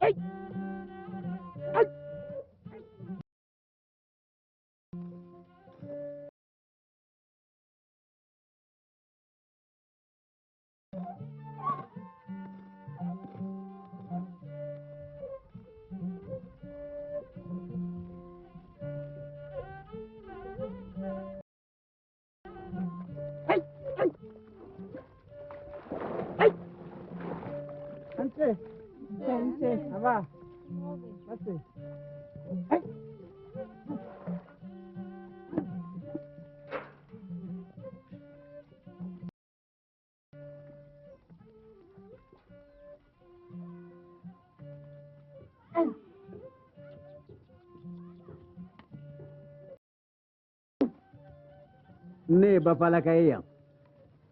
Ne Bafala ka ye yan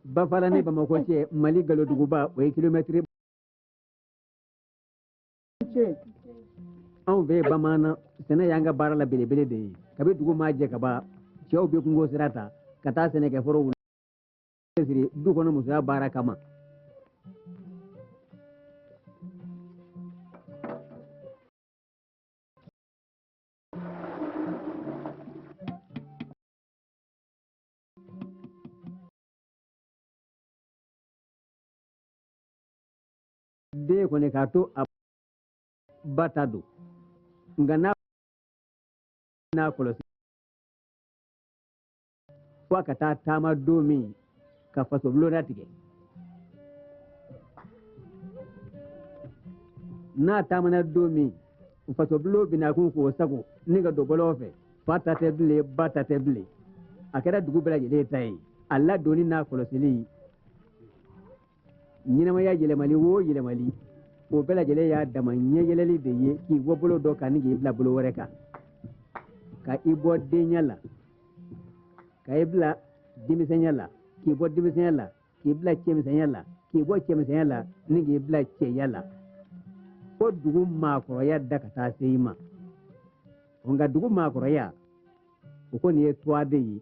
Bafala ni Bamakɔ cɛ Mali Galoduguba o ye kilomètre anw fɛ Bamaana sɛnɛ y'an ka baara la belebele de ye kabi dugu maa jɛ ka ban cɛw bɛ kungo sira ta ka taa sɛnɛkɛforow siri du kɔnɔ musoya baara kama den kɔni k'a to a ba ta don nka n'a kɔlɔsi fo a ka taa taama don min ka fasobulon latigɛ n'a taamana don min fasobulon bɛna kun k'o sago ni ka don bɔlɔn fɛ fa ta tɛ bilen ba ta tɛ bilen a kɛra dugu bɛɛ lajɛlen ta ye a ladonni n'a kɔlɔsili ɲɛnamaya yɛlɛmali o yɛlɛmali o bɛɛ lajɛlen y'a dama ɲɛyɛlɛli de ye k'i bɔ bolo dɔ kan ni k'i bila bolo wɛrɛ kan ka i bɔ denya la ka i bila denmisɛnya la k'i bɔ denmisɛnya la k'i bila cɛmisɛnya la k'i bɔ cɛmisɛnya la ni k'i bila cɛya la fo dugu maakɔrɔya da ka taa se i ma nka dugu maakɔrɔya o kɔni ye tuwaden ye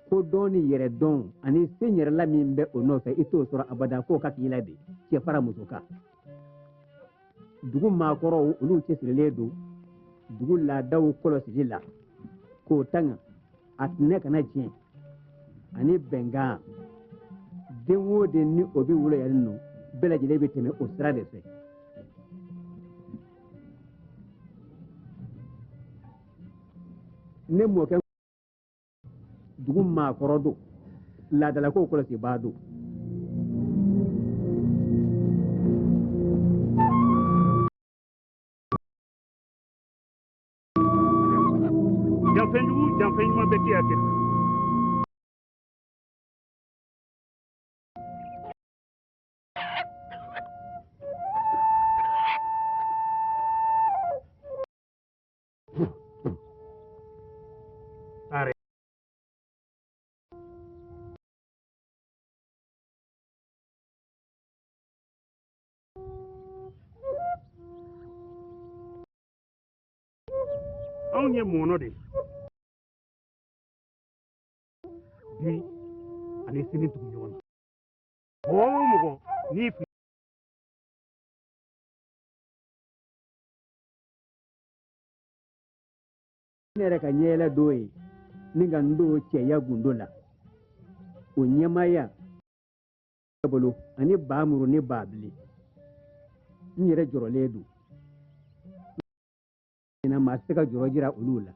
ko dɔn ni yɛrɛ dɔn ani se yɛrɛla min bɛ o nɔfɛ i t'o sɔrɔ abada k'o ka k'i la de cɛ fara muso kan dugu maakɔrɔw olu cɛsirilen don dugu laadaw kɔlɔsili la k'o tanga a tinɛ kana tiɲɛ ani bɛnkan den o den ni o bɛ wolo yan nɔ bɛɛ lajɛlen bɛ tɛmɛ o sira de fɛ ne mɔkɛ dugu maakɔrɔ don laadalakow kɔlɔsibaa don janfɛnjugu janfɛnɲuman bɛ kɛ yan kɛ anw ye mɔnɔ de bi ani sini tugu ɲɔgɔn na mɔgɔ o mɔgɔ n'i fili ne yɛrɛ ka ɲɛyɛlɛ dɔ ye ni ka n don cɛya gundo la o ɲɛmaya bolo ani baamuru ni baabili n yɛrɛ jɔrɔlen don maa tɛ se ka jɔrɔ jira olu la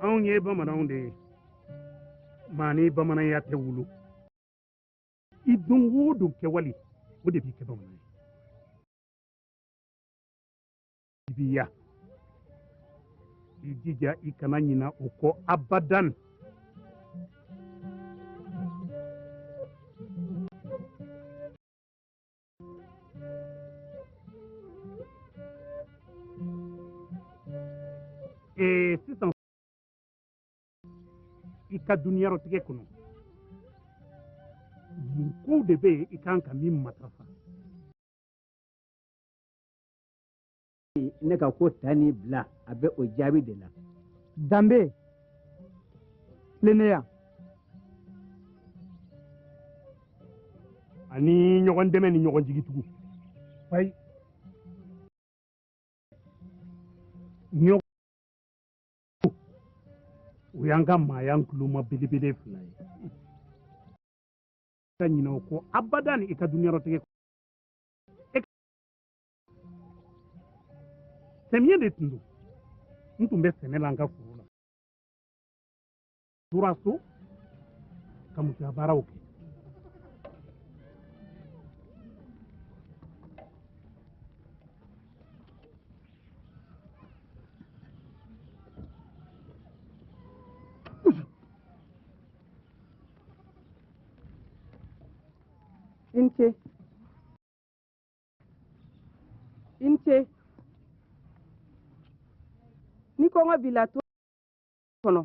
anw ye bamananw de ye maa ni bamananya tɛ wolo i don o don kɛwale o de b'i kɛ bamanan ye i b'i ya i jija i kana ɲina o kɔ abadan sisan i ka duniyarɔtigɛ kɔnɔ nin kow de bɛ yen i kan ka min matarafa ne ka ko ta ni bila a bɛ o jaabi de la danbe tilennenya ani ɲɔgɔn dɛmɛ ni ɲɔgɔn jigitugu ayi ɲɔgɔn o y'an ka maaya kuloma belebele fila ye ka ɲinɛ o kɔ abadan i ka duniyɔrɔtigɛ samiyɛ de tun don n tun bɛ sɛnɛ la n ka foro la tora so ka musoya baaraw kɛ i ce ni kɔngɔ b'i la to kɔnɔ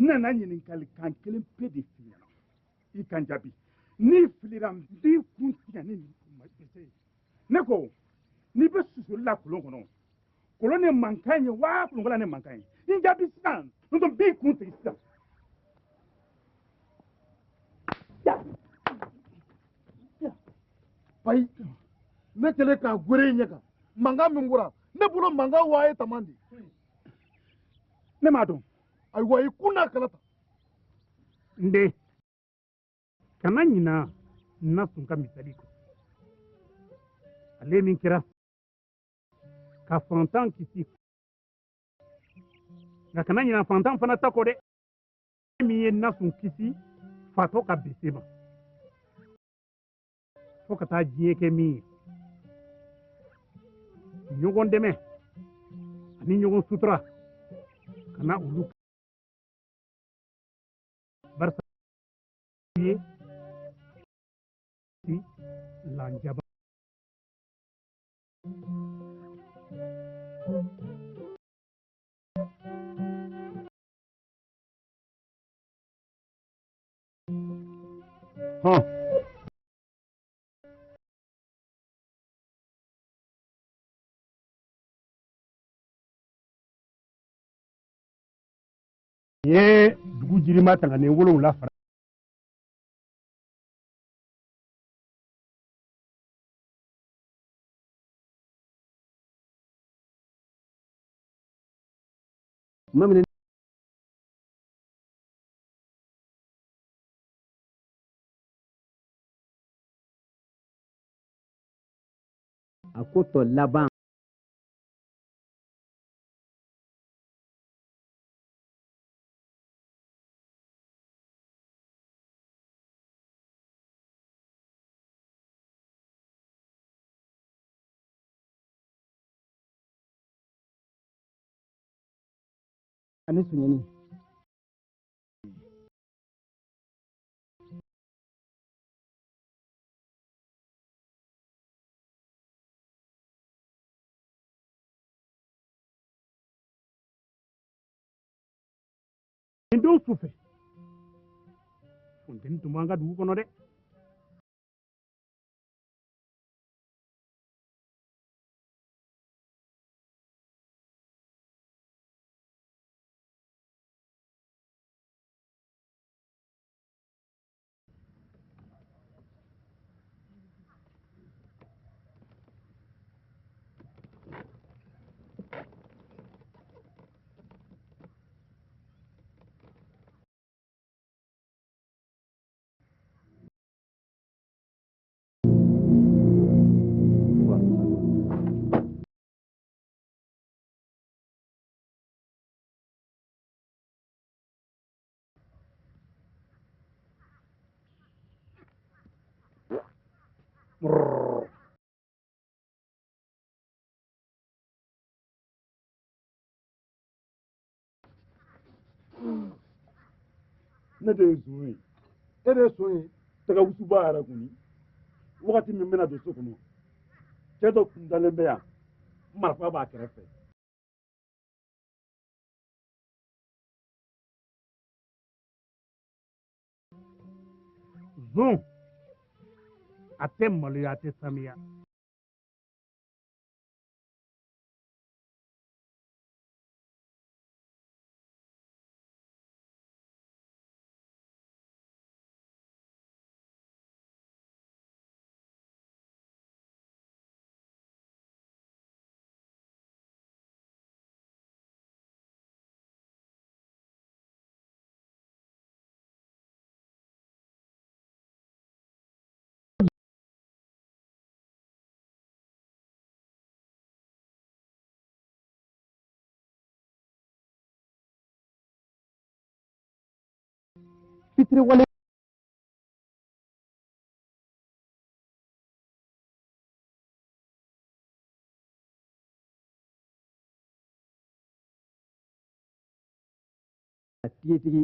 n nana ɲininkali kan kelen pe de f'i ɲɛna i kan jaabi n'i filira n b'i kun tigɛ ni nin kuma ye ne ko n'i bɛ susuli la kolon kɔnɔ kolon ne mankan ye wa kolonkola ne mankan ye n jaabi sisan n'o tɛ n b'i kun tigɛ sisan ayi ne kɛlen k'a gwere i ɲɛ kan mankan min bɔra ne bolo mankan waa ye taman de ne m'a dɔn ayiwa i kun n'a kala ta n den kana ɲina n na sɔn ka misali kɔ ale min kɛra ka fantan kisi nka kana ɲina fantan fana ta kɔ dɛ min ye nasun kisi fatɔ ka bese ma fo ka taa diɲɛ kɛ min ye ɲɔgɔn dɛmɛ ani ɲɔgɔn sutura kana olu barisa ye lanjaba ye dugu jirima tanganen 7 fara mamine a ko tɔ laban ani suɲɛni nin don su fɛ funteni tun b'an ka dugu kɔnɔ dɛ ne de ye zon ye e de ye son ye tagawusuba yɛrɛ kɔni wagati min bɛna don so kɔnɔ cɛ dɔ kun dalen bɛ yan marifa b'a kɛrɛfɛ zon a tɛ maloya a tɛ samiya fitiriwale tigitigi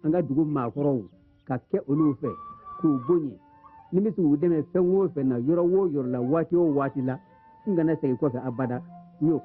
an ka dugu maakɔrɔw ka kɛ olu fɛ k'u boɲe ni bɛ se k'u dɛmɛ fɛn o fɛn na yɔrɔ o yɔrɔ la waati o waati la n kana segin kɔfɛ abada n y'o